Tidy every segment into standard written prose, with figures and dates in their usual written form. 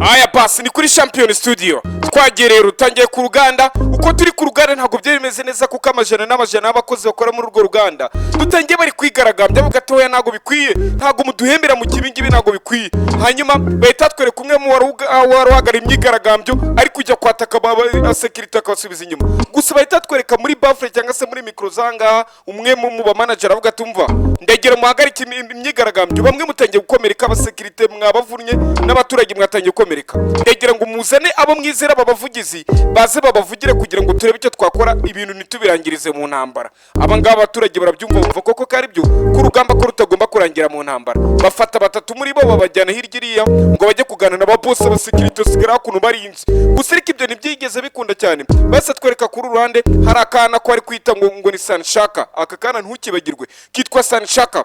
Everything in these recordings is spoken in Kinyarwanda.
Aya pasi ni kuri Champion Studio. Twagereye rutangiye ku ruganda. Uko turi ku ruganda ntabwo byari bimeze neza kuko amajana n'amajana y'abakozi bakora muri urwo ruganda. Dutangiye bari kwigaragambya bugatoya ntago bikwiye. Ntago muduhembera mu kibingibi ntago bikwiye. Hanyuma bahita twereka umwe mu waruhagara imyigaragambyo ari kujya kwataka security akabasubiza inyuma. Gusa bahita twereka muri bafre cyangwa se muri micro zanga umwe mu ba manager avuga tumva ndegera muhagarike imyigaragambyo bamwe mutangiye gukomereka abasekirite mwabavunye n'abaturage mwatangiye gukomereka. Ndegera ngo muzane abo mwizera babavugizi baze babavugire kugira ngo turebe icyo twakora ibintu nitubirangirize mu ntambara. Abangaba abaturage barabyumva bumva koko kari byo ku rugamba ko rutagomba kurangira mu ntambara. Bafata batatu muri bo babajyana hirya ngo bajye kugana na baboss abasekirite sigara kuno barinzi. Gusa ariko ibyo ntibyigeze bikunda cyane. Base twereka kuri ruhande hari akana ko ari kwita ngo ni Sanshaka. Aka kana ntukibagirwe kitwa Sanshaka.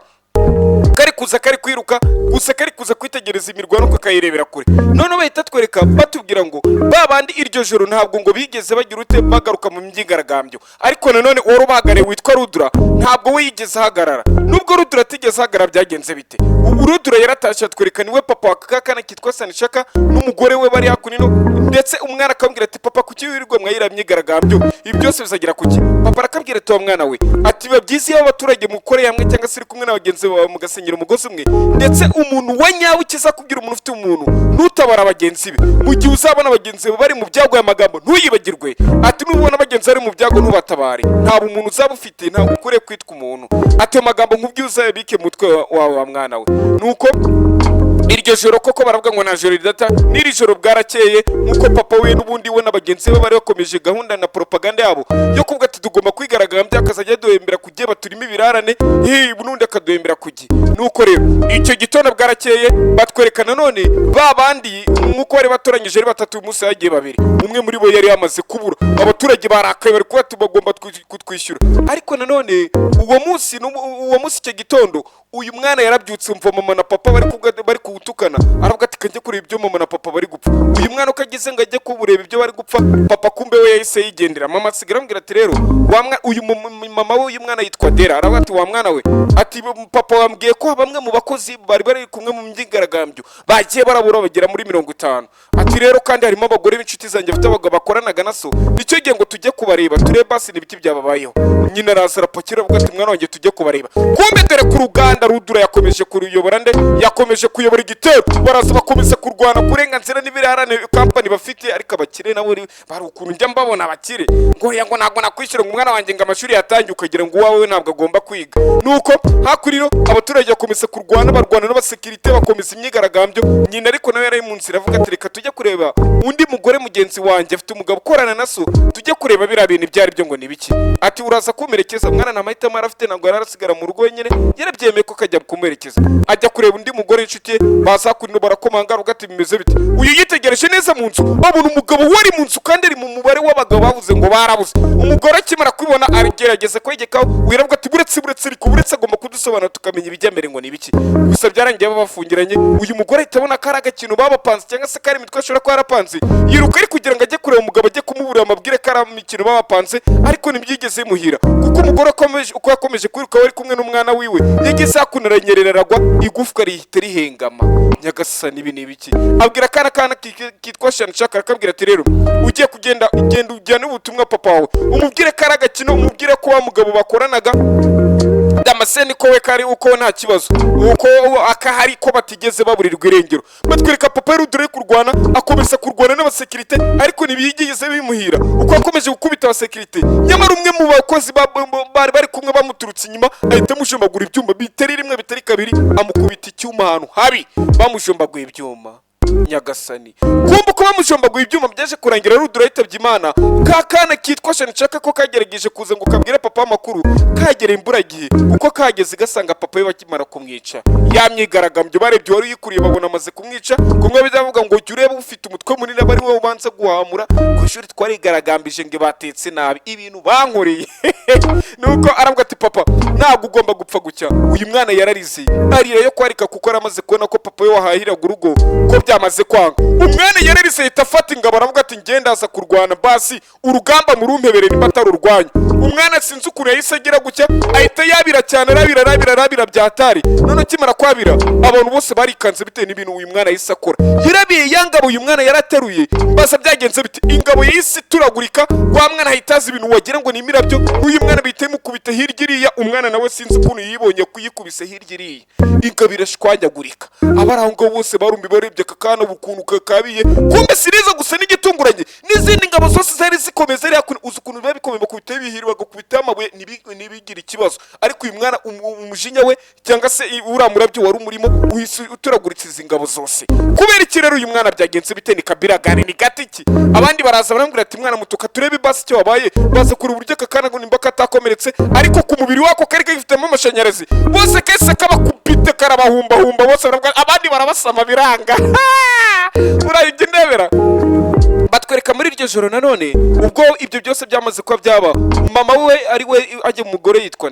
Kari kuza kari kwiruka gusa kari kuza kwitegereza imirwano ko kayirebera kure. None bahita twereka batubwira ngo babandi iryo joro ntabwo ngo bigeze bagira ute bagaruka mu myigaragambyo. Ariko nanone woro bagare witwa Rudura ntabwo we yigeze hagarara. Nubwo Rudura tigeze hagarara byagenze bite. Ubu Rudura yaratashye twereka niwe papa wakakana kitwa Sanshaka n'umugore we bari hakunino ndetse umwana akambwira ati papa kuki wirirwa mwayira myigaragambyo ibi byose bizagira kuki. Papa arakambwira ati wa mwana we ati babyizi y'abaturage mukore hamwe cyangwa se kumwe n'abagenzi bawe mugasenyera umugozi umwe ndetse umuntu wanyawe ukiza kubwira umuntu ufite umuntu nutabara abagenzi be mu gihe uzabona abagenzi be bari mu byago y'amagambo ntuyibagirwe ati nubona abagenzi bari mu byago ntubatabare ntabwo umuntu uzaba ufite ntabwo ukore kwitwa umuntu ati amagambo nk'ubyo uzabike mutwe wawe wa mwana we nuko iryo joro koko baravuga ngo na joro ridata n'iri joro bwarakeye nkuko papa we n'ubundi we n'abagenzi be bari bakomeje gahunda na propaganda yabo yo kuvuga ati tugomba kwigaragambya akazajya duhembera kugiye baturimo ibirarane bunundi akaduhembera kugi nuko rero icyo gitondo bwarakeye batwerekana none babandi nkuko bari batoranyije ari batatu umunsi yagiye babiri umwe muri bo yari yamaze kubura abaturage barakaye bari kuba tubagomba kutwishyura ariko nanone uwo munsi icyo gitondo uyu mwana yarabyutse umva mama na papa bari kutukana aravuga ati kajye kureba ibyo mama na papa bari gupfa uyu mwana ukagize ngo ajye kubureba ibyo bari gupfa papa kumbe we yahise yigendera mama asigara ambwira ati rero uyu mama we uyu mwana yitwa Dera aravuga ati wa mwana we ati papa wambwiye ko bamwe mu bakozi bari kumwe mu myigaragambyo bagiye barabura bagera muri 50 ati rero kandi harimo abagore b'inshuti zanjye bafite abagabo bakoranaga naso nicyo gihe ngo tujye kubareba turebe basi n'ibiki byababayeho nyina arasara pakira avuga ati mwana wanjye tujye kubareba kumbe dore ku ruganda Rudura yakomeje kuruyobora nde yakomeje kuyobora igitero baraza bakomeza kurwana kurenganzira n'ibirarane company bafite ariko abakire nabo bari ukuntu njya mbabona abakire ngo yango ntabwo nakwishyura ngo umwana wanjye ngo amashuri yatangiye ukagira ngo uwawe ntabwo agomba kwiga nuko hakuriro abaturage bakomeza kurwana barwana n'abasekirite bakomeza imyigaragambyo nyina ariko nawe yari mu nzira avuga ati reka tujye kureba undi mugore mugenzi wanjye afite umugabo ukorana naso tujye kureba biriya bintu byari byo ngo nibiki ati uraza kumerekeza mwana na mahitamo arafite ntabwo yarasigara mu rugo nyine yarabyemeye ko kajya kumuherekeza ajya kureba undi mugore inshuti basakurino barakomanga avuga ati bimeze bite uyu yitegereje neza mu nzu babona umugabo wari mu nzu kandi ari mu mubare w'abagabo bavuze ngo barabuze umugore akimara kwibona arigerageza kwegekaho wiravuga ati buretse agomba kudusobanura tukamenya ibijya mbere ngo nibiki gusa byarangiye babafungiranye uyu mugore ahita abona ko ari agakintu babapanze cyangwa se kari imitwe ashobora kuba yarapanze yiruka ari kugira ngo ajye kureba umugabo ajye kumuburira amabwire ko ari imikino babapanze ariko ntibyigeze muhira kuko umugore uko yakomeje kwiruka wari kumwe n'umwana wiwe yigeze hakunaranyerera aragwa igufwa rihita rihengama nyagasani ibi nibiki abwira kana kitwa Sanshaka akabwira ati rero ugiye kugenda ujyana ubutumwa papa wawe umubwire ko ari agakino umubwire ko wa mugabo bakoranaga damaseni ko we kari uko nta kibazo uko akahari ko batigeze baburirwa irengero batwereka papa Rudura kurwana akomeza kurwana n'abasekirite ariko ntibigeze bimuhira uko akomeje gukubita abasekirite nyamara umwe mu bakozi bari kumwe bamuturutse inyuma ahita amujombagura ibyuma bitari rimwe bitari kabiri amukubita icyuma ahantu habi bamujombaguye ibyuma nyagasani kumbe ko bamushombaguye ibyuma byaje kurangira Rudura yitabye Imana kakana kitwa Sanshaka ko kagerageje kuza ngo kabwire papa amakuru kagera imburagihe uko kageze gasanga papa we bakimara kumwica yamyigaragambye barebye wari yikuriye babona amaze kumwica kumwe bizavuga ngo jya urebe ufite umutwe munini bari wowe ubanza guhamura ku ishuri twarigaragambije ngo batetse nabi ibintu bankoreye nuko aravuga ati papa ntabwo ugomba gupfa gucya uyu mwana yararize arira yo kwarika kuko aramaze kubona ko papa we wahahiraga urugo ko byamaze kwanga umwana yararize ahita afata ingabo aravuga ati ngenda aza kurwana basi urugamba murumpebere niba atari urwanyu umwana sinzi ukuntu yahise agira gutya ahita yabira cyane arabira byatari none kimara kwabira abantu bose barikanze bitewe n'ibintu uyu mwana yahise akora yarabiye yangabo uyu mwana yarateruye baza byagenze bite ingabo yahise turagurika wa mwana ahitaza ibintu wagira ngo ni imirabyo uyu mwana bihita mukubita hirya iriya umwana nawe sinzi ukuntu yibonye kuyikubise hirya iriya ingabo irashwanyagurika abari aho ngaho bose barumbi barebye akakana ukuntu kakabiye kumbe siriza gusa n'igitunguranye n'izindi ngabo zose zari zikomeza ari uzi ukuntu biba bikomeye bakubita bihiri bagakubita amabuye ntibigira ikibazo ariko uyu mwana umujinya we cyangwa se uramurabyo wari umurimo uhise uturaguritse izi ngabo zose kubera iki rero uyu mwana byagenze bite ni kabira gani ni gatiki abandi baraza barambwira ati mwana mutuka turebe basi cyo wabaye baza kuri uburyo kakana ngo nimba katakomeretse ariko ku mubiri wako kari gifitemo amashanyarazi bose kese kabakubite karabahumba bose abandi barabasama biranga urayige ndebera batwereka muri iryo joro nanone ubwo ibyo byose byamaze kuba byaba mama we ari we ajye umugore yitwa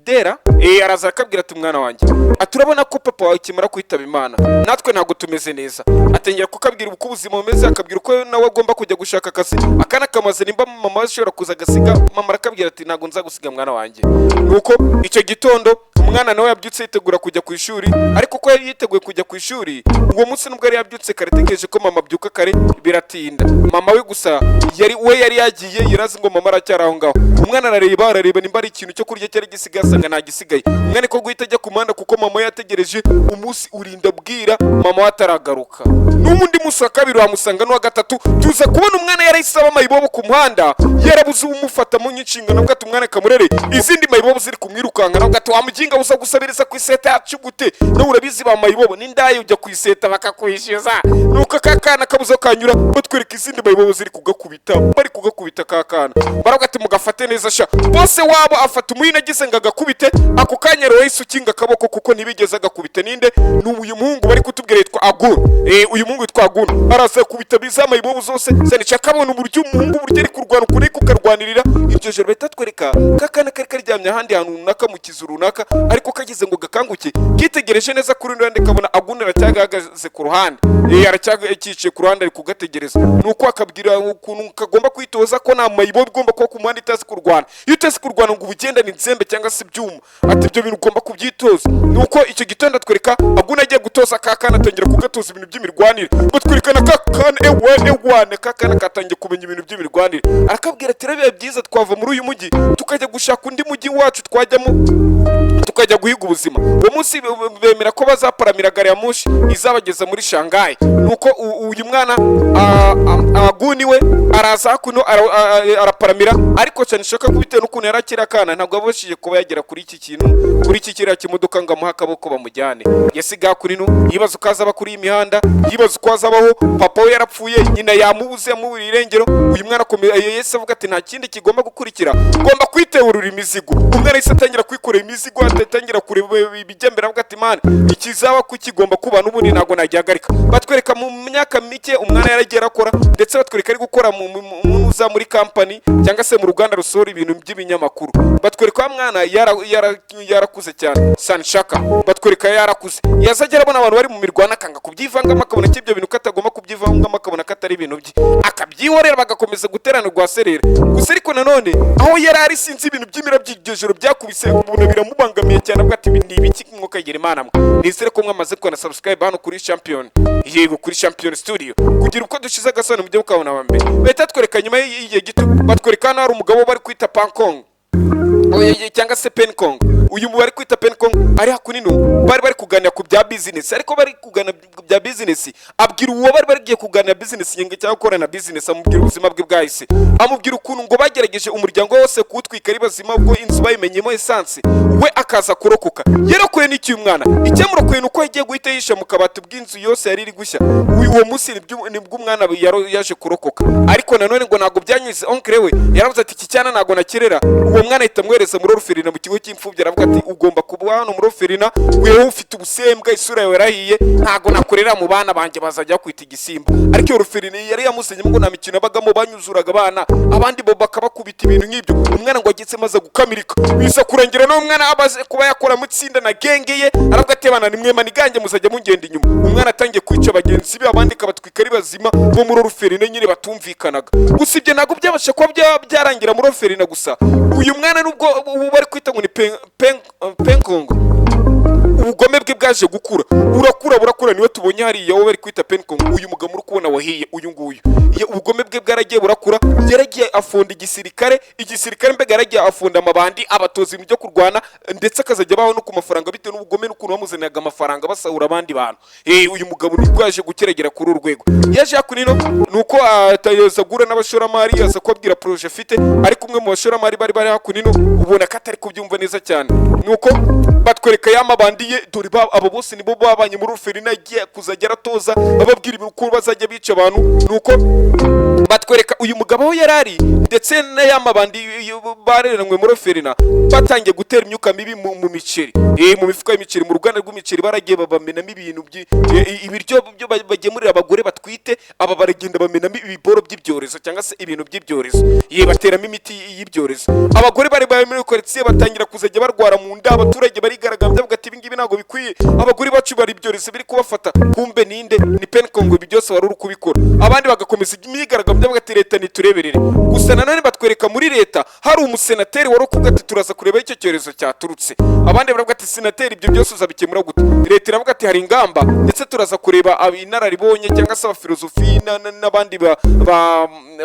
Dera araza akabwira ati mwana wanjye aturabona ko papa wawe kimara kwitaba Imana natwe ntago tumeze neza atengera kukabwira uko ubuzima bumeze akabwira uko nawe agomba kujya gushaka akazi akana kamaze nimba mama ashobora kuza gasiga mama arakabwira ati ntago nzagusiga mwana wanjye nuko icyo gitondo umwana nawe yabyutse yitegura kujya ku ishuri ariko ko yari yiteguye kujya ku ishuri uwo munsi nubwo yari yabyutse kare tegereje ko mama abyuka kare biratinda mama we gusa yari yagiye yarazi ngo mama aracyari aho ngaho umwana arareba nimba ari ikintu cyo kurya cyari gisigaye asanga nta gisigaye umwana ko guhita ajya ku muhanda kuko mama yategereje umunsi urinda bwira mama we ataragaruka n'ubundi munsi wa kabiri wamusanga n'uwa gatatu tuza kubona umwana yarayisaba amayibobo ku muhanda yarabuze umufata mu nyinshingano bwo ati umwana kamurere izindi mayibobo ziri kumwirukanka nawe ati wamuginga uza gusabiriza ku iseta yacu gute nawe urabizi ba mayibobo n'indaye ujya ku iseta bakakwishyuza nuko kakana kabuze kanyura batwereka izindi mayibobo ziri kugakubita bari kugakubita kakana baravuga ati mugafate neza sha bose wabo afata umuhina agize ngo agakubite ako kanya rero yahise ukinga akaboko kuko ntibigeze agakubita ninde n'uyu muhungu bari kutubwira yitwa Agun uyu muhungu yitwa Agun araza kubita biza mayibobo zose zanica kabona uburyo umuhungu buryo ari kurwana ukuri kukarwanirira iryo joro bahita twereka kakana kari karyamye ahandi hantu runaka mu kizu runaka ariko kagize ngo gakanguke kitegereje neza kuri ndende kabona Agun aracyagagaze ku ruhande aracyagaciye ku ruhande ari kugategereza nuko akabwira ukuntu kagomba kwitoza ko nta mayibobo igomba kuba ku muhanda itazi kurwana iyo utazi kurwana ngo ubugenda ni nzembe cyangwa se ibyuma ati ibyo bintu ugomba kubyitoza nuko icyo gitondo atwereka Agun agiye gutoza kakana atangira kugatoza ibintu by'imirwanire batwerekana kakana ewane kakana katangiye kumenya ibintu by'imirwanire arakabwira ati rebe byiza twava muri uyu mujyi tukajya gushaka undi mujyi wacu twajyamo tukajya guhiga ubuzima uwo munsi bemera ko bazaparamira gari ya moshi izabageza muri Shanghai nuko uyu mwana Aguni we araza hakuno araparamira ariko cyane shaka kubitewe n'ukuntu yarakira kana ntabwo abashije kuba yagera kuri iki kintu kuri iki kiriya kimodoka ngo amuhe akaboko bamujyane yasiga kuri no yibaza uko azaba kuri iyi mihanda yibaza uko azabaho papa we yarapfuye nyina yamubuze yamuburiye irengero uyu mwana yese avuga ati nta kindi kigomba gukurikira ugomba kwiteurura imizigo umwana yahise atangira kwikorera imizigo atangira kureba ibijyambere avuga ati mana ikizaba ko kigomba kuba n'ubundi ntabwo nagihagarika batwereka mu myaka mike umwana yaragiye arakora ndetse batwereka ari gukora muza muri company cyangwa se mu ruganda rusohora ibintu by'ibinyamakuru batwereka wa mwana yarakuze cyane sanshaka batwereka yarakuze yazajya arabona abantu bari mu mirwana akanga kubyivangamo akabona ko ibyo bintu katagomba kubyivangamo akabona ko atari ibintu bye akabyihorera bagakomeza guterana rwaserera gusa ariko nanone aho yari ari sinzi ibintu by'imirabyo iryo joro byakubise ubuntu biramubangamiye cyane avuga ati ni ibiki mwuka yigera Imana mwe nizere ko mwamaze kubona subscribe hano kuri Champion yego kuri Champion Studio kugira uko dushize agasano mujye mukabona abambere bahita twereka nyuma y'igihe gito batwereka hano hari umugabo bari kwita Pankong cyangwa se Penkong uyu mu bari kwita Penkong ari hakunino bari kuganira ku bya business ariko bari kuganira bya business abwira uwo bari giye kuganira business yenge cyangwa gukora na business amubwira ubuzima bwe bwahise amubwira ukuntu ngo bagerageje umuryango wose kuwutwika ari bazima ubwo inzu bayimenyemo essence we akaza kurokoka yarakuye n'iki umwana icyamurokoye nuko yagiye guhita yisha mu kabati bw'inzu yose yari iri gushya uwo munsi nibwo umwana yaje kurokoka ariko nanone ngo ntago byanyuze onkre we yaravuze ati iki cyana ntago nakirera uwo mwana ahita amwereza muri Orphelina mu kigo cy'imfubyi aravuga ati ugomba kuba hano muri Orphelina wewe ufite ubusembwa isura yawe yarahiye ntago nakorera mu bana banje bazajya kwita igisimba ariko Orphelina yari yamusenye ngo nta mikino bagamo banyuzuraga abana abandi bo bakabakubita ibintu nk'ibyo umwana ngo agitse maze gukamirika bisa kurengera no umwana umwana abaze kuba yakora mu tsinda na gengeye aravuga ati bana nimwe maniganje muzajya mungenda inyuma. Umwana atangiye kwica bagenzi be abandi kabatwika ari bazima bo muri Ruferina nyine batumvikanaga. Gusa ibyo ntago byabasha kuba byarangira muri Ruferina gusa. Uyu mwana nubwo bari kwita ngo ni penkongo, ubugome bwe bwaje gukura burakura niwe tubonye hariya wowe bari kwita penkongo. Uyu mugabo muri kubona wahiye uyu nguyu, ubugome bwe bwaragiye burakura, yaragiye afonda igisirikare mbega yaragiye afonda amabandi abatoza ibyo kurwana, ndetse akazajya baho no ku mafaranga bitewe n'ubugome n'ukuntu bamuzaniraga amafaranga basahura abandi bantu. Uyu mugabo nibwo yaje gukeragera kuri urwego. Yaje hakunino nuko atayozagura n'abashoramari yaza kubabwira projet afite, ariko umwe mu bashoramari bari hakunino ubona ko atari kubyumva neza cyane. Nuko batwereka yamabandi ye, dore abo bose nibo babanye muri Ruferina, yagiye kuzajya aratoza bababwira ibintu bazajya bica abantu. Nuko batwereka uyu mugabo aho yarari, ndetse n'ayamabandi bareranywe muri Ruferina batangiye gutera imyuka mibi mu miceri, mu mifuka y'imiceri, mu ruganda rw'imiceri baragiye babamenamo ibintu ibiryo byo bagemurira abagore batwite, aba baragenda bamenamo ibiboro by'ibyorezo cyangwa se ibintu by'ibyorezo, bateramo imiti y'ibyorezo. Abagore bari muri quartier batangira kuzajya barwara mu nda, abaturage barigaragambya bavuga ati ibingibi ntago bikwiye, abagore bacu bari ibyorezo biri kubafata. Kumbe ninde? Ni penkongo, ibi byose wari uri kubikora. Abandi bagakomeza imyigaragambyo bavuga ati leta nitureberere. Gusa nanone batwereka muri leta hari umusenateri wari ukuvuga ati turaza kureba icyo cyorezo cyaturutse. Abandi baravuga ati senateri ibyo byose uzabikemura gute? Leta iravuga ati hari ingamba, ndetse turaza kureba inararibonye cyangwa se abafilozofi n'abandi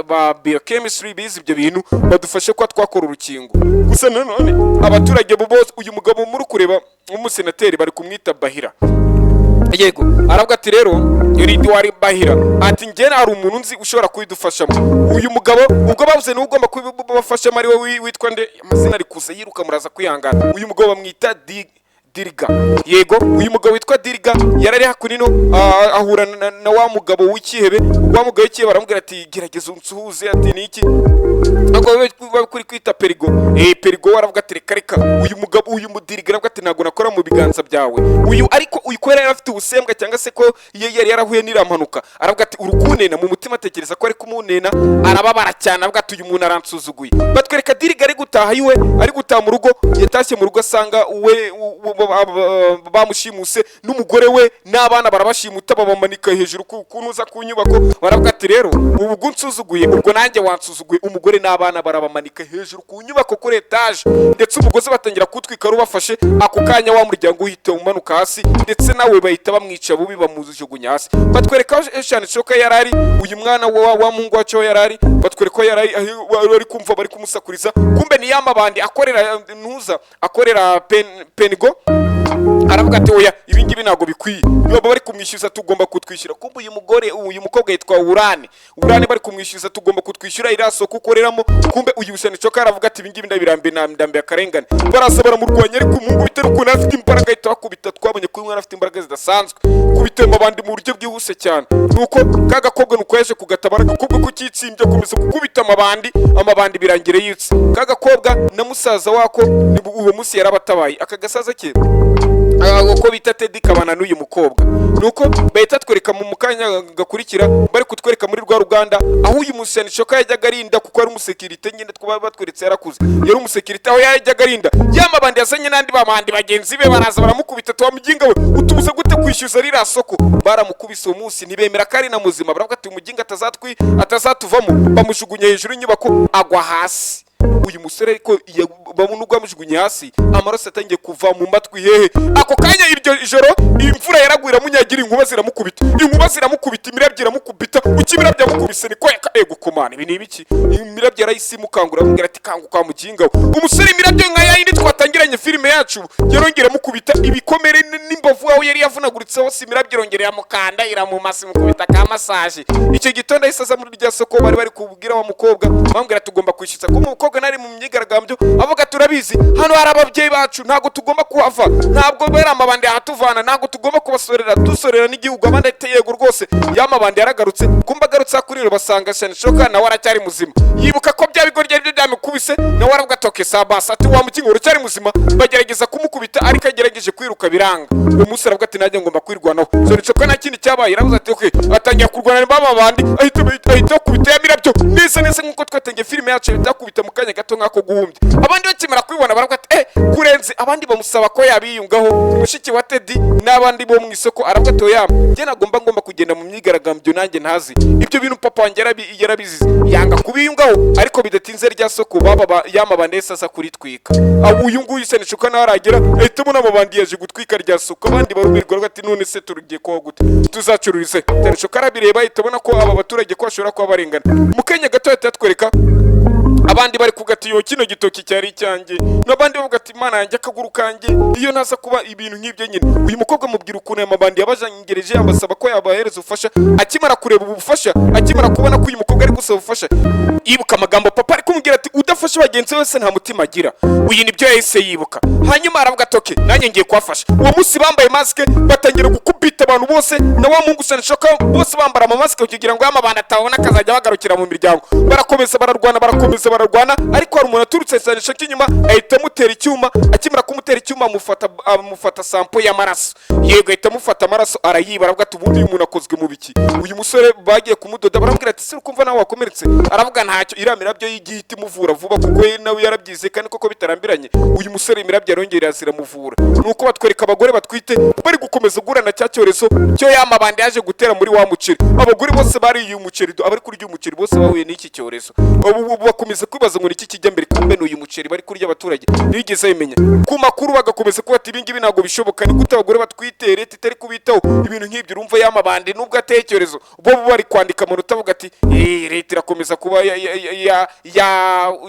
ba biochemistry bize ibyo bintu badufashe kwa twakora urukingo. Gusa nanone abaturage bo bose uyu mugabo muri kureba umusenateri bari kumwita Bahira. Yego aravuga ati rero Ridwari Bahira ati njye hari umuntu nzi ushobora kubidufashamo. Uyu mugabo ubwo bavuze ni ugomba kubafashamo ari we witwa nde, amazina ari kuza yiruka muraza kwihangana. Uyu mugabo bamwita Diriga. Yego uyu mugabo witwa Diriga yarari hakunino ahura na wa mugabo w'ikihebe. Wa mugabo w'ikihebe aramubwira ati gerageza unsuhuze, ati niki ako we kuri kwita Perigo. Perigo aravuga ati reka uyu mugabo uyu Mudiriga aravuga ati ntago nakora mu biganza byawe. Uyu ariko uyu ko yari afite ubusembwa cyangwa se ko yari yarahuye n'irampanuka, aravuga ati urukunena mu mutima atekereza ko ari kumunena, arababara cyane aravuga ati uyu muntu aransuzuguye. Batwereka Diriga ari gutaha iwe, ari gutaha mu rugo, yatashye mu rugo asanga we bamushimuse n'umugore we n'abana barabashimuta babamanika hejuru kunuza ku nyubako. Baravuga ati rero ubu gunsuzuguye ubwo nanjye wansuzuguye. Umugore n'abana barabamanika hejuru ku nyubako kuri etage, ndetse umugozi batangira kutwika rubafashe. Ako kanya wa muryango uhita umanuka hasi, ndetse nawe bahita bamwica bubi bamujugunya hasi. Batwereka cyane shoka yarari uyu mwana wa mungu wacu yarari. Batwereka yarari ari kumva bari kumusakuriza, kumbe ni yamabandi akorera Penigo. Aravuga ati oya ibingibi ntago bikwiye, niba bari kumwishyuza tugomba kutwishyura. Kumbe uyu mukobwa yitwa Urane bari kumwishyuza tugomba kutwishyura iriya soko ukoreramo. Kumbe uyu Busanicoka aravuga ati ibingibi ndambe akarengane. Barasa baramurwanya, ariko umungu bitewe n'ukuntu afite imbaraga ahita bakubita. Twabonye ko uyu mwana afite imbaraga zidasanzwe, kubitema abandi mu buryo bwihuse cyane. Nuko kagakobwa nuko yaje kugatabara, agakobwa ko kitsimbye akomeza gukubita amabandi birangira yitse. Kagakobwa na musaza wako uwo munsi yarabatabaye. Aka gasaza ke uko bita Teddy kabana n'uyu mukobwa. Nuko bahita twereka mu mukanya gakurikira bari kutwereka muri rwa Ruganda aho uyu Musanicoka yajyaga arinda, kuko ari umusekirite nyine twaba batweretse yarakuze. Yari umusekirite aho yajyaga arinda yamabandi yazanye n'andi bamandi bagenzi be, baraza baramukubita. Twamuginga we utubuze gute kwishyuza rira soko? Baramukubise uwo munsi ntibemera ko ari na muzima. Baravuga ati umuginga atazatuvamo, bamushugunya hejuru y'inyubako agwa hasi. Uyu musore ariko babona ugwamujugunye hasi, amaraso atangiye kuva mu matwi hehe. Ako kanya iryo joro imvura yaragwira munyagira, inkuba ziramukubita, imirabyo iramukubita. Ukimira byamukubise niko gukomana. Ibi ni ibiki? Imirabyo yarayisimukangira amubwira ati kanguka muginga. Umusore imirabyo nka yindi twatangiranye filime yacu yarongera mukubita ibikomere n'imbavu aho yari yavunaguritse hose. Imirabyo irongera mukanda iramumasa mukubita ka massage. Icyo gitondo isaza muri rya soko bari kubwira wa mukobwa, bambwira tugomba kwishyuza ko umukobwa nari mu myigaragambyo. Avuga turabizi hano hari ababyeyi bacu, ntago tugomba kuhava, ntabwo bera amabandi ahatuvana, ntago tugomba kubasorera, dusorera n'igihugu. Abandi ati yego rwose. Yamabandi yaragarutse, kumba agarutse kuri rero basanga Busanicoka nawe aracyari muzima. Yibuka ko bya bigoryi byo byamukubise, nawe aravuga atoke sabasa ati wa mukingo uracyari muzima. Bagerageza kumukubita ariko agerageje kwiruka biranga. Uwo munsi aravuga ati najye ngomba kwirwanaho. Busanicoka nta kindi cyabaye, aravuze ati okay, atangiye kurwana n'abamabandi ahita kubita yamirabyo neza nkuko twatangiye filime yacu, ahita kubita mu kanya gato nk'ako guhumbya. Abandi bakimara kwibona baravuga ati kurenze, abandi bamusaba ko yabiyungaho. Mushiki wa Teddy n'abandi bo mu isoko aravuga ati oya, njye ngomba kugenda mu myigaragambyo nanjye ntazi ibyo bintu. Papa wanjye yarabizize yanga kubiyungaho, ariko bidatinze rya soko baba yamabande sasa kuritwika. Uyu nguyu senishuka nawe aragera ahitamo n'amabandi yaje gutwika rya soko. Abandi barumirwa ati none se turugiye ko gute tuzacururize. Senishuka arabireba ahitamo ko aba baturage ko bashobora kuba barengana. Mu kanya gato yatwereka abandi bari kugati yo kino gitoki cyari cyanjye, n'abandi bavuga ati Imana yanjye akaguru kanjye iyo naza kuba ibintu nk'ibyo nyine. Uyu mukobwa mubwira ukuntu amabandi yabajangereje yabasaba ko yabahereza ubufasha. Akimara kureba ubufasha, akimara kubona ko uyu mukobwa ari gusaba ubufasha, yibuka amagambo papa ari kumubwira ati udafasha bagenzi wese nta mutima agira. Uyu nibyo yahise yibuka. Hanyuma aravuga atoke nanjye ngiye kubafasha. Uwo munsi bambaye maske batangira gukubita abantu bose, na wa mungu senishoka bose bambara amaske kugira ngo amabandi atabona akazajya bagarukira mu miryango. Barakomeza bararwana, ariko hari umuntu aturutse senishoka inyuma ahita amutera icyuma. Akimara kumutera icyuma amufata sampo y'amaraso. Yego ahita amufata amaraso arayiba. Aravuga ati ubundi uyu muntu akozwe mu biki? Uyu musore bagiye kumudoda baramubwira ati sir ukumva nawe wakomeretse? Aravuga ntacyo, iramirabyo y'igihita imuvura vuba kuko nawe yarabyize kandi koko bitarambiranye. Uyu musore imirabyo yarongera ziramuvura. Nuko batwereka abagore batwite bari gukomeza gurana cya cyorezo cyo yamabandi yaje gutera muri wa muceri. Abagore bose bari uyu muceri, abari kurya umuceri bose bahuye n'iki cyorezo. Bakomeza kwibaza ngo iki kijya mbere, kumbe n'uyu muceri bari kurya abaturage nigeze bimenya. Ku makuru bagakomeza kuba ati ibingibi ntabwo bishoboka, ni gute abagore batwite leta itari kubitaho ibintu nk'ibyo. Urumva yamabandi nubwo ateye icyorezo bo bari kwandika amanota bavuga ati leta irakomeza kuba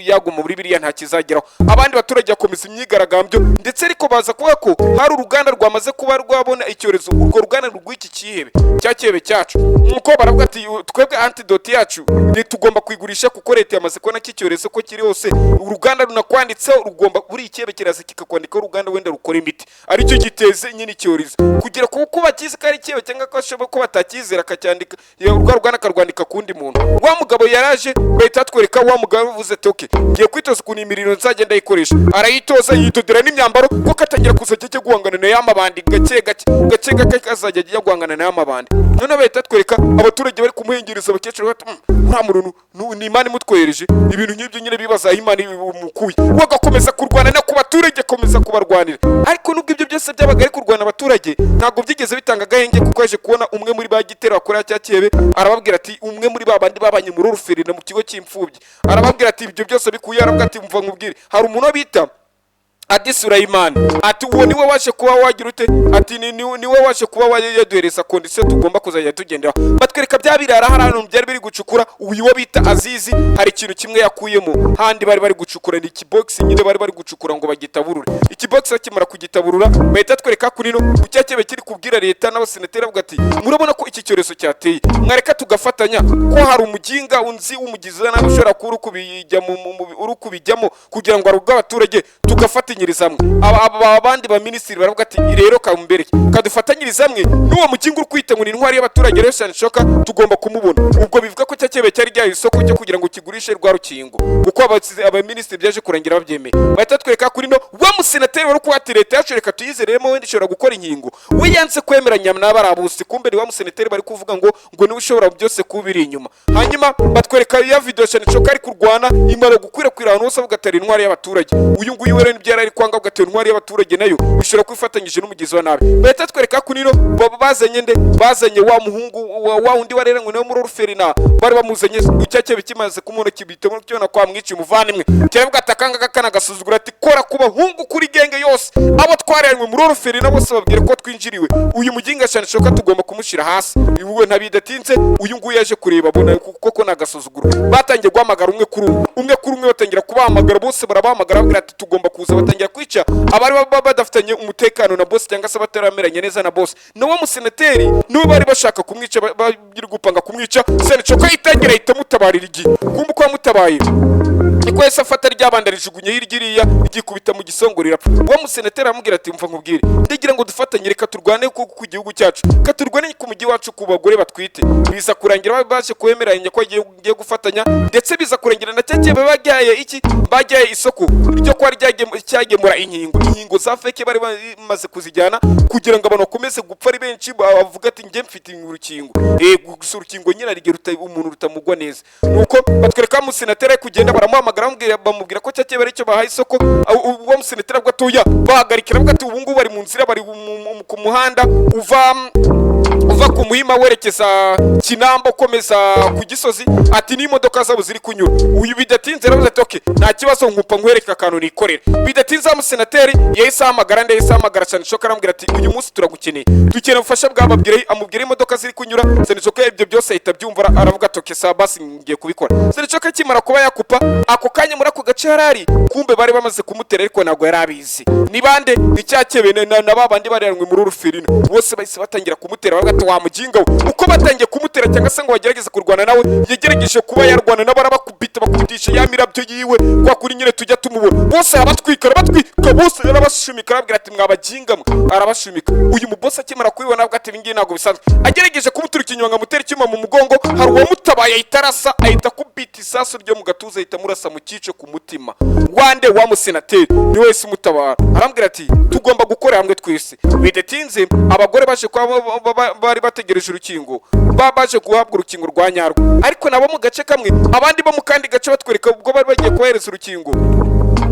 yaguma muri biriya nta kizageraho. Abandi baturage bakomeza imyigaragambyo, ndetse ariko baza kuvuga ko hari uruganda rwamaze kuba rwabona icyorezo. Urwo ruganda rw'iki kihebe cya kihebe cyacu, nuko baravuga ati twebwe antidote yacu tugomba kuyigurisha kuko leta yamaze kubona iki cyorezo ko kiri hose. Uruganda runakwanditseho rugomba buri ikihebe kiraza kikakwandikaho uruganda wenda rukora imiti aricyo giteze nyine icyorezo, kugira ko bakizi ko ari ikihebe cyangwa ko ashobora ko batakizera akacyandika urwa ruganda akarwandika kundi muntu. Wa mugabo yaraje bahita atwereka wa mugabo uvuze ati okay ngiye kwitoza ukuntu imiriro nzajya ndayikoresha. Arayitoza yitodera n'imyambaro ko katangira kuzajya ajya guhangana na yamabandi gake gake kazajya ajya guhangana na yamabandi. None bahita atwereka abaturage bari kumuhengereza abakecuru bati nta muntu ni Imana imutwereje ibintu nk'ibyo nyine bibaza Imana imukuye. Wagakomeza kurwana no ku baturage, komeza kubarwanira. Ariko nubwo ibyo byose byabaga ari kurwana abaturage ntabwo byigeze bitanga agahenge, kuko yaje kubona umwe muri ba gitero akora cya kihebe. Arababwira ati umwe muri babandi babanye muri ruferina mu kigo cy'imfubyi, arababwira ati ibyo byose bikuye. Aravuga ati mva nkubwire, hari umuntu bita ati Sulaiman, ati uwo niwe waje kuba wagira ute, ati niwe waje kuba yaduhereza kondisiyo tugomba kuzajya tugenderaho. Batwereka bya birara hari ahantu byari biri gucukura. Uyu wo bita Azizi hari ikintu kimwe yakuyemo handi bari gucukura, ni ikibox nyine bari gucukura ngo bagitaburure. Ikibox akimara kugitaburura bahita twereka kuri no ucyakebe kiri kubwira leta n'abasenateri avuga ati murabona ko iki cyorezo cyateye, mwareka tugafatanya ko hari umuginga unzi w'umugizi nawe ushobora kuri kubijyamo kugira ngo aruga abaturage tugafatanyiriza hamwe. Abandi ba minisitiri baravuga ati rero kambereke kadufatanyiriza hamwe n'uwo muginga uri kwita ngo ni intwari y'abaturage rero senishoka tugomba kumubona. Ubwo bivuga ko cyakebe cyari ryayo isoko cyo kugira ngo kigurishe rwa rukingo, kuko aba minisitiri byaje kurangira babyemeye. Bahita twereka kuri no wa musenateri wari kuhati leta yacu reka tuyizeremo wenda ishobora gukora inkingo, we yanse kwemeranya n'abarabusi. Kumbe ni wa musenateri bari kuvuga ngo niwe ushobora byose kubiri inyuma. Hanyuma batwereka ya video senishoka ari kurwana imara gukwirakwira ahantu hose avuga atari intwari y'abaturage. Uyu nguyu rero nibyara ari kwanga ugatera intwari y'abaturage nayo bishobora kwifatanyije n'umugizi wa nabi. Bahita twereka kuri no bazanye wa muhungu wa undi warera ngo niwe muri ruferina bari bamuzanye ucyakebe kimaze kumubona kibitemo cyo na kwa mwici umuvanimwe cyavuga atakanga gakana gasuzugura ati kora kuba hungu kuri genge yose abo twareranwe muri ruferina bose babwire ko twinjiriwe. Uyu muginga senishoka tugomba kumushira hasi. Iwe ntabidatinze uyu nguyu yaje kureba bona koko nagasuzuguro. Batangiye guhamagara umwe kuri umwe batangira kubahamagara bose barabahamagara bagira ati tugomba kuza. Batangira kwica abari badafitanye umutekano na boss cyangwa se batarameranye neza na boss. Nawe musenateri niwe bari bashaka kumwica, bagiri gupanga kumwica. Senishoka itangira ihita mutabarira igi kumbe ko mutabaye niko yese afata ryabanda rijugunye hirya igikubita mu gisongorera. Wa musenateri amubwira ati mva nkubwire ndigira ngo dufatanye reka turwane ku gihugu cyacu, katurwane ku mujyi wacu ku bagore batwite. Biza kurangira baje kwemeranya ko agiye gufatanya, ndetse biza kurangira na cyakebe bajyaye isoko ryo kwa bagemura inkingo za feke bari bamaze kuzijyana kugira ngo abantu bakomeze gupfa ari benshi bavuga ati njye mfite urukingo gusa urukingo nyine ari umuntu rutamugwa neza nuko batwereka umusenateri kugenda baramuhamagara bamubwira ko cyake bari cyo bahaye isoko uwo musenateri bwo atuya bahagarikira bwo ati ubu ngubu bari mu nzira bari ku muhanda uva ku muhima werekeza Kinamba ukomeza ku Gisozi ati n'imodoka zabo ziri kunyura uyu bidatinze aravuze ati okay nta kibazo nkupa nkwereka akantu nikorera bidatinze umusenateri yahise ahamagara cyane shoka arambwira ati uyu munsi turagukeneye dukeneye ubufasha bwababwire amubwira imodoka ziri kunyura Senishoka ibyo byose ahita byumva aravuga ati okay sa basi ngiye kubikora Senishoka kimara kuba yakupa ako kanya muri ako gace harari kumbe bari bamaze kumutera ariko ntago yarabizi ni bande ni cyakebe na babandi baranwe muri uruferina bose bahise batangira kumutera baravuga ati wa mujinga uko batangiye kumutera cyangwa se ngo bagerageze kurwana nawe yagerageje kuba yarwana nabo arabakubita bakubitisha ya mirabyo yiwe kwa kuri nyine tujya tumubona bose arabatwika bose arabashumika arabwira ati mwabajinga arabashumika uyu mubosa akimara kubibona avuga ati bingiye nago bisanzwe agerageje kumuturika inyuma ngamutera icyuma mu mugongo hari uwo mutabaye itarasa ahita kubita isasu ryo mu gatuza ahita murasa mu kice ku mutima wande wa musenateri ni wese mutabara arambwira ati tugomba gukora hamwe twese bidatinze abagore baje kwa bari bategereje urukingo baje guhabwa urukingo rwa nyarwo ariko nabo mu gace kamwe abandi bo mu kandi gace batwereka ubwo bari bagiye kohereza urukingo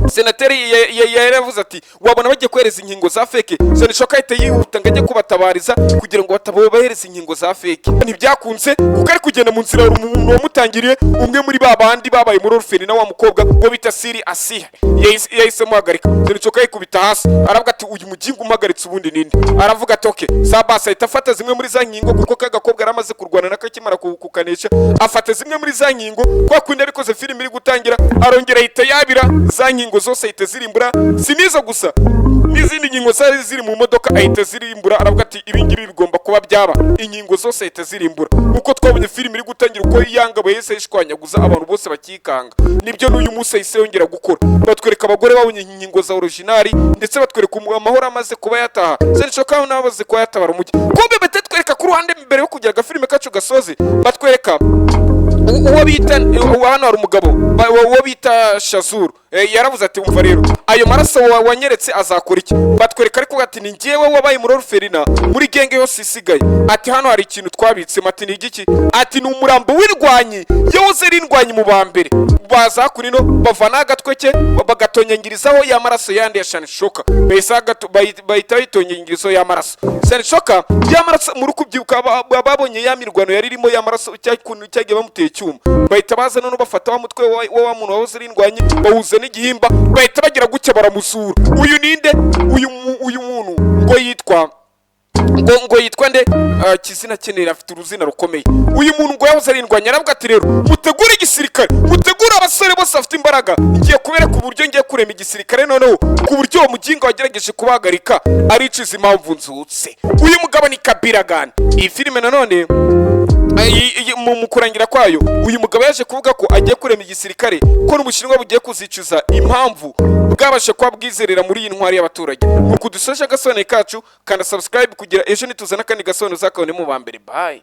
senateri yaravuze ati wabona bagiye kohereza inkingo za feke Senishoka ahita yihuta ngo ajye kubatabariza kugira ngo batabohereza inkingo za feke ntibyakunze kuko ari kugenda mu nzira umuntu wamutangiriye umwe muri babandi babaye muri oruferi na wa mukobwa ngo bita Siri Asiya yahise muhagarika Senishoka yikubita hasi aravuga ati uyu mugingo umuhagaritse ubundi ninde aravuga ati okay sabasa ahita afata zimwe muri za nkingo kuko kagakobwa aramaze kurwana nakakimara kukanesha afata zimwe muri za nkingo kwa kundi abikoze filime iri gutangira arongera ahita yabira za nkingo zose ahita zirimbura sinizo gusa n'izindi nkingo zari ziri mu modoka ahita zirimbura aravuga ati ibingibi bigomba kuba byaba inkingo zose ahita zirimbura uko twabonye filime iri gutangira uko yangabo yese yishwanyaguza abantu bose bakikanga nibyo n'uyu munsi yahise yongera gukora batwereka abagore babonye inkingo za originali ndetse batwereka amahoro amaze kuba yataha Senishoka n'abaze kuba yatabara umujyi kumbe batatwereka ku ruhande mbere yo kugira agafilime kacu gasoze batwereka uwo bita hano hari umugabo uwo bita Shazuru yaravuze ati umva rero ayo maraso wanyeretse azakora iki batwereka ariko ati ni ngewe wabaye muri Orferina muri genge yose isigaye ati hano hari ikintu twabitse mati ni igiki ati ni umurambo w'irwanyi yoze rindwanyi mu bambere baza kunino bavana agatweke bagatonyengirizaho ya maraso yandi ya Senishoka bahita bitonyengirizaho ya maraso Senishoka ya maraso muri kubyibuka babonye ya mirwano yari irimo ya maraso cyakuntu cyagiye bamuteye icyuma bahita baza none bafata wa mutwe wa muntu wahoze rindwanyi bawuze n'igihimba bahita bagira gucya baramusura uyu ninde uyu muntu ngo yitwa nde kizina kenera afite uruzina rukomeye uyu muntu ngo yahoze arindwanya aravuga ati rero mutegure igisirikare mutegure abasore bose bafite imbaraga ngiye kubereka uburyo ngiye kurema igisirikare noneho ku buryo uwo mugingo wagerageje kubahagarika ariciza impamvu nzutse uyu mugabo ni Kabiragani iyi filime nanone mu kurangira kwayo uyu mugabo yaje kuvuga ko agiye kurema igisirikare ko n'Ubushinwa bugiye kuzicuza impamvu bwabashe kuba bwizerera muri iyi ntwari y'abaturage nuko dusoje agasone kacu kandi subscribe kugira ejo nituzana kandi gasone uzakabone mu bambere bye.